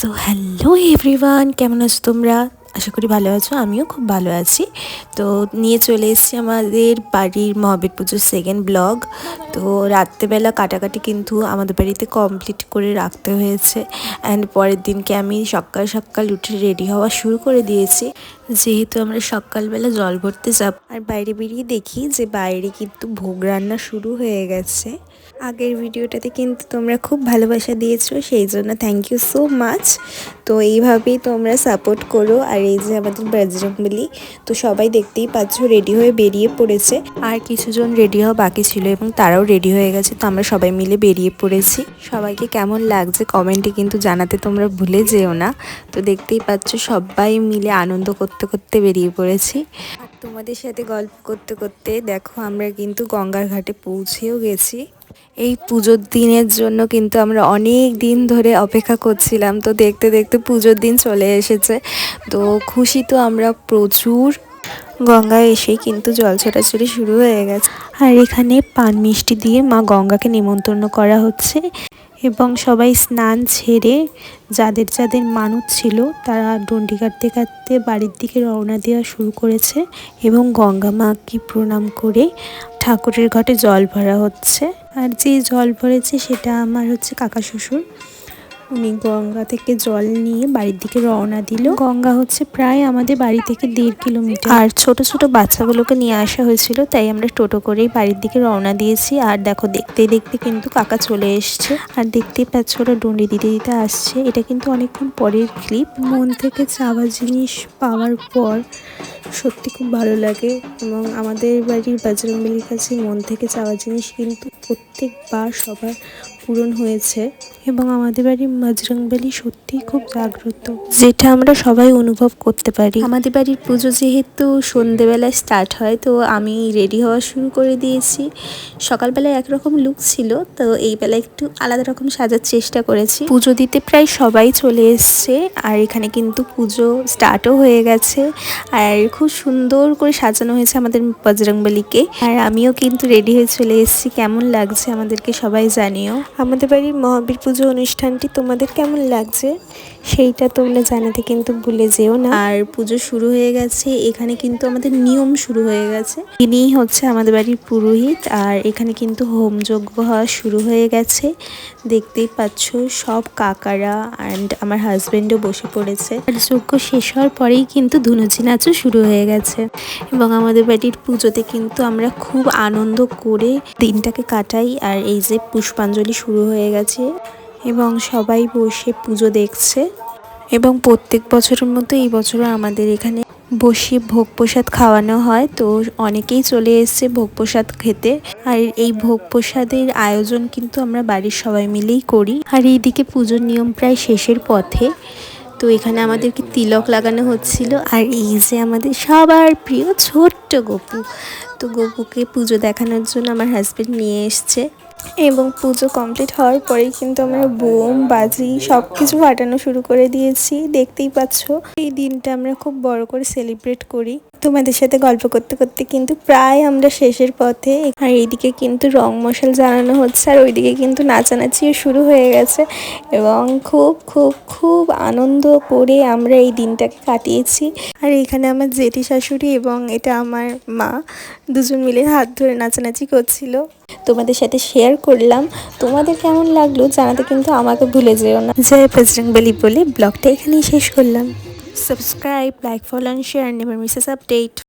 তো hello everyone, কেমন আছো তোমরা? আশা করি ভালো আছো। আমিও খুব ভালো আছি। তো নিয়ে চলে এসেছি আমাদের বাড়ির মহাবীর পুজোর সেকেন্ড ব্লগ। তো রাত্রেবেলা কাটাকাটি কিন্তু আমাদের বাড়িতে কমপ্লিট করে রাখতে হয়েছে। অ্যান্ড পরের দিনকে আমি সকাল সকাল উঠে রেডি হওয়া শুরু করে দিয়েছি, যেহেতু আমরা সকালবেলা জল ভরতে যাব। আর বাইরে বেরিয়ে দেখি যে বাইরে কিন্তু ভোগ রান্না শুরু হয়ে গেছে। আগের ভিডিওটাতে কিন্তু তোমরা খুব ভালোবাসা দিয়েছো, সেই জন্য থ্যাংক ইউ সো মাচ। তো এইভাবেই তোমরা সাপোর্ট করো। আর এই যে আমাদের বজরংবলী, তো সবাই দেখতেই পাচ্ছ রেডি হয়ে বেরিয়ে পড়েছে। আর কিছুজন রেডি হওয়া বাকি ছিল এবং তারাও রেডি হয়ে গেছে। তো আমরা সবাই মিলে বেরিয়ে পড়েছি। সবাইকে কেমন লাগছে কমেন্টে কিন্তু জানাতে তোমরা ভুলে যেও না। তো দেখতেই পাচ্ছ সবাই মিলে আনন্দ করতে করতে বেরিয়ে পড়েছি। আর তোমাদের সাথে গল্প করতে করতে দেখো আমরা কিন্তু গঙ্গার ঘাটে পৌঁছেও গেছি। এই পুজোর দিনের জন্য কিন্তু আমরা অনেক দিন ধরে অপেক্ষা করছিলাম। তো দেখতে দেখতে পুজোর দিন চলে এসেছে। তো খুশি তো আমরা প্রচুর। গঙ্গায় এসেই কিন্তু জল ছোটাছুটি শুরু হয়ে গেছে। আর এখানে পান মিষ্টি দিয়ে মা গঙ্গাকে নিমন্ত্রণ করা হচ্ছে এবং সবাই স্নান ছেড়ে যাদের যাদের মানত ছিল তারা ডন্ডি কাটতে কাটতে বাড়ির দিকে রওনা দেওয়া শুরু করেছে এবং গঙ্গা মাকে প্রণাম করে ঠাকুরের ঘাটে জল ভরা হচ্ছে। আর যে জল ভরেছে সেটা আমার হচ্ছে কাকা শ্বশুর। উনি গঙ্গা থেকে জল নিয়ে বাড়ির দিকে রওনা দিল। গঙ্গা হচ্ছে প্রায় আমাদের বাড়ি থেকে 1.5 কিলোমিটার। আর ছোট ছোট বাচ্চাগুলোকে নিয়ে আসা হয়েছিল, তাই আমরা টোটো করেই বাড়ির দিকে রওনা দিয়েছি। আর দেখো দেখতে দেখতে কিন্তু কাকা চলে এসছে। আর দেখতেই পাচ্ছ ওরা ডন্ডি দিতে দিতে আসছে। এটা কিন্তু অনেকক্ষণ পরের ক্লিপ। মন থেকে চাওয়া জিনিস পাওয়ার পর সত্যি খুব ভালো লাগে। এবং আমাদের বাড়ির বজরংবলীর কাছে মন থেকে চাওয়া জিনিস কিন্তু প্রত্যেকবার সবার পূরণ হয়েছে। এবং আমাদের বাড়ির বজরংবলী সত্যিই খুব জাগ্রত, যেটা আমরা সবাই অনুভব করতে পারি। আমাদের বাড়ির পুজো যেহেতু সন্ধেবেলায় স্টার্ট হয়, তো আমি রেডি হওয়া শুরু করে দিয়েছি। সকালবেলায় একরকম লুক ছিল, তো এই বেলা একটু আলাদা রকম সাজার চেষ্টা করেছি। পুজো দিতে প্রায় সবাই চলে এসছে। আর এখানে কিন্তু পুজো স্টার্টও হয়ে গেছে। আর খুব সুন্দর করে সাজানো হয়েছে আমাদের বজরংবলীকে। আর আমিও কিন্তু রেডি হয়ে চলে এসেছি। কেমন লাগছে আমাদেরকে সবাই জানিও। আমাদের বাড়ির মহাবীর পুজো অনুষ্ঠানটি তোমাদের কেমন লাগছে সেইটা তোমরা জানাতে কিন্তু ভুলে যেও না। আর পুজো শুরু হয়ে গেছে। এখানে কিন্তু আমাদের নিয়ম শুরু হয়ে গেছে। ইনিই হচ্ছে আমাদের বাড়ির পুরোহিত। আর এখানে কিন্তু হোমযজ্ঞ হওয়া শুরু হয়ে গেছে। দেখতেই পাচ্ছ সব কাকারা অ্যান্ড আমার হাজবেন্ডও বসে পড়েছে। আর যজ্ঞ শেষ হওয়ার পরেই কিন্তু ধুনুচি নাচও শুরু হয়ে গেছে। এবং আমাদের বাড়ির পুজোতে কিন্তু আমরা খুব আনন্দ করে দিনটাকে কাটাই। আর এই যে পুষ্পাঞ্জলি শুরু হয়ে গেছে এবং সবাই বসে পুজো দেখছে। এবং প্রত্যেক বছরের মতো এই বছরও আমাদের এখানে বসে ভোগ প্রসাদ খাওয়ানো হয়। তো অনেকেই চলে এসছে ভোগ প্রসাদ খেতে। আর এই ভোগ প্রসাদের আয়োজন কিন্তু আমরা বাড়ির সবাই মিলেই করি। আর এইদিকে পুজোর নিয়ম প্রায় শেষের পথে। তো এখানে আমাদেরকে তিলক লাগানো হচ্ছিল। আর এই যে আমাদের সবার প্রিয় ছোট্ট গপু, তো গপুকে পুজো দেখানোর জন্য আমার হাজবেন্ড নিয়ে এসছে। এবং পুজো কমপ্লিট হওয়ার পরেই কিন্তু আমরা বোম বাজি সব কিছু ফাটানো শুরু করে দিয়েছি। দেখতেই পাচ্ছ এই দিনটা আমরা খুব বড় করে সেলিব্রেট করি। তোমাদের সাথে গল্প করতে করতে কিন্তু প্রায় আমরা শেষের পথে। আর এইদিকে কিন্তু রং মশাল জ্বালানো হচ্ছে আর ওইদিকে কিন্তু নাচানাচিও শুরু হয়ে গেছে। এবং খুব খুব খুব আনন্দ করে আমরা এই দিনটাকে কাটিয়েছি। আর এখানে আমার জেঠি শাশুড়ি এবং এটা আমার মা দুজন মিলে হাত ধরে নাচানাচি করছিল। তোমাদের সাথে শেয়ার করলাম। তোমাদের কেমন লাগলো জানাতে কিন্তু আমাকে ভুলে যেও না। জয় বজরংবলী বলে ব্লগটা এখানেই শেষ করলাম। Subscribe, like, follow and share, never miss update.